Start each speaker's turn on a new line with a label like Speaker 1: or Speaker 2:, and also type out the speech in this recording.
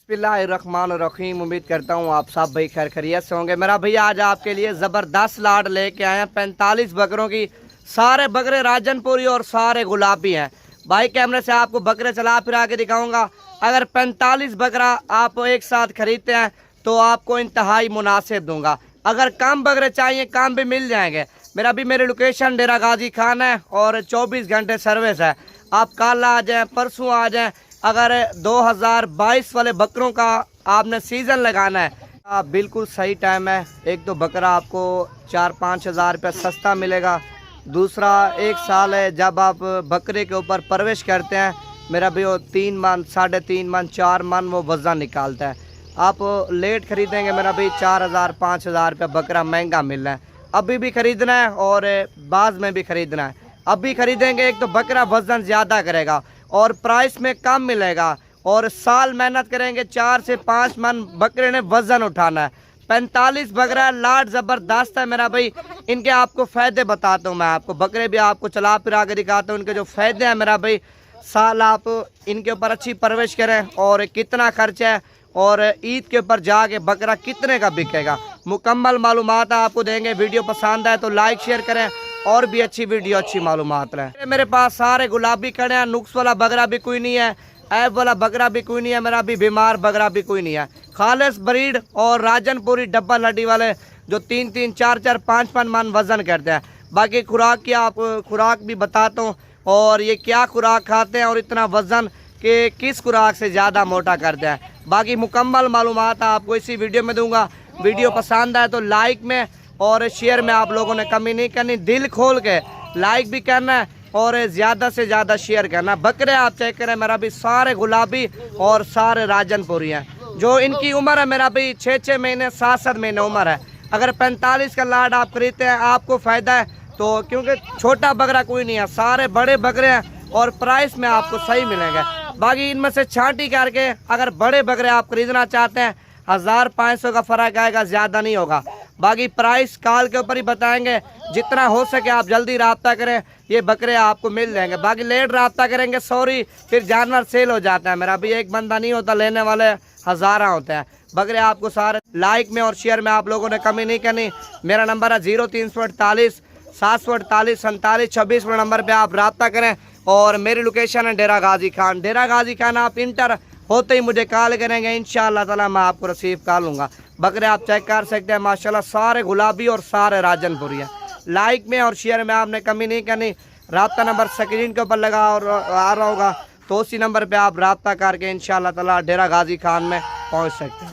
Speaker 1: बिस्मिल्लाहिर्रहमानिर्रहीम। उम्मीद करता हूँ आप सब भाई खैर खैरियत से होंगे। मेरा भैया आज आपके लिए ज़बरदस्त लाट लेके आए हैं 45 बकरों की। सारे बकरे राजनपुरी और सारे गुलाबी हैं। भाई कैमरे से आपको बकरे चला फिरा के दिखाऊंगा। अगर 45 बकरा आप एक साथ खरीदते हैं तो आपको इंतहाई मुनासिब दूंगा। अगर कम बकरे चाहिए कम भी मिल जाएंगे। मेरी लोकेशन डेरा गाजी खान है और 24 घंटे सर्विस है। आप कल आ जाएँ, परसों आ जाएँ। अगर 2022 वाले बकरों का आपने सीज़न लगाना है आप बिल्कुल सही टाइम है। एक तो बकरा आपको 4-5 हज़ार रुपये सस्ता मिलेगा। दूसरा एक साल है जब आप बकरे के ऊपर परवरिश करते हैं मेरा भी वो 3 मन 3.5 मन 4 मन वो वज़न निकालता है। आप लेट ख़रीदेंगे मेरा भी 4,000-5 हज़ार रुपये बकरा महंगा मिल रहा है। अभी भी ख़रीदना है और बाद में भी ख़रीदना है। अभी ख़रीदेंगे एक तो बकरा वज़न ज़्यादा करेगा और प्राइस में कम मिलेगा और साल मेहनत करेंगे 4 से 5 मन बकरे ने वज़न उठाना है। 45 बकरा लाट ज़बरदस्त है मेरा भाई। इनके आपको फ़ायदे बताता हूँ मैं। आपको बकरे भी आपको चला फिरा के दिखाता हूँ। इनके जो फ़ायदे हैं मेरा भाई, साल आप इनके ऊपर अच्छी परवरिश करें और कितना खर्चा है और ईद के ऊपर जाके बकरा कितने का बिकेगा मुकम्मल मालूमात आपको देंगे। वीडियो पसंद आए तो लाइक शेयर करें और भी अच्छी वीडियो अच्छी मालूमात रहे। मेरे पास सारे गुलाबी खड़े हैं। नुक्स वाला बकरा भी कोई नहीं है, ऐब वाला बकरा भी कोई नहीं है, मेरा भी बीमार बकरा भी कोई नहीं है। खालिस ब्रीड और राजनपुरी डब्बल हड्डी वाले जो 3-3, 4-4, 5-5 मन वज़न करते हैं। बाकी खुराक की आप खुराक भी बताता हूँ और ये क्या खुराक खाते हैं और इतना वज़न के किस खुराक से ज़्यादा मोटा करते हैं। बाकी मुकम्मल मालूमात आपको इसी वीडियो में दूँगा। वीडियो पसंद आए तो लाइक में और शेयर में आप लोगों ने कमी नहीं करनी। दिल खोल के लाइक भी करना है और ज़्यादा से ज़्यादा शेयर करना। बकरे आप चेक करें मेरा भी सारे गुलाबी और सारे राजनपुरी हैं। जो इनकी उम्र है मेरा भी 6-6 महीने 7-7 महीने उम्र है। अगर 45 का लाट आप खरीदते हैं आपको फ़ायदा है तो, क्योंकि छोटा बकरा कोई नहीं है, सारे बड़े बकरे हैं और प्राइस में आपको सही मिलेंगे। बाकी इनमें से छांटी करके अगर बड़े बकरे आप खरीदना चाहते हैं 1000-500 का फ़र्क आएगा, ज़्यादा नहीं होगा। बाकी प्राइस कॉल के ऊपर ही बताएंगे। जितना हो सके आप जल्दी रब्ता करें, ये बकरे आपको मिल जाएंगे। बाकी लेट रब्ता करेंगे फिर जानवर सेल हो जाता है। मेरा भी एक बंदा नहीं होता, लेने वाले हज़ारा होते हैं। बकरे आपको सारे लाइक में और शेयर में आप लोगों ने कमी नहीं करनी। मेरा नंबर है 0348 748 47 26 नंबर पर आप रब्ता करें और मेरी लोकेशन है डेरा गाजी खान। डेरा गाजी खान आप इंटर होते ही मुझे कॉल करेंगे, इंशाअल्लाह ताला मैं आपको रिसीव कर लूँगा। बकरे आप चेक कर सकते हैं माशाल्लाह सारे गुलाबी और सारे राजनपुरी हैं। लाइक में और शेयर में आपने कमी नहीं करनी। रब्ता नंबर स्क्रीन के ऊपर लगा और आ रहा होगा तो उसी नंबर पे आप रब्ता करके इंशाअल्लाह ताला डेरा गाजी खान में पहुँच सकते हैं।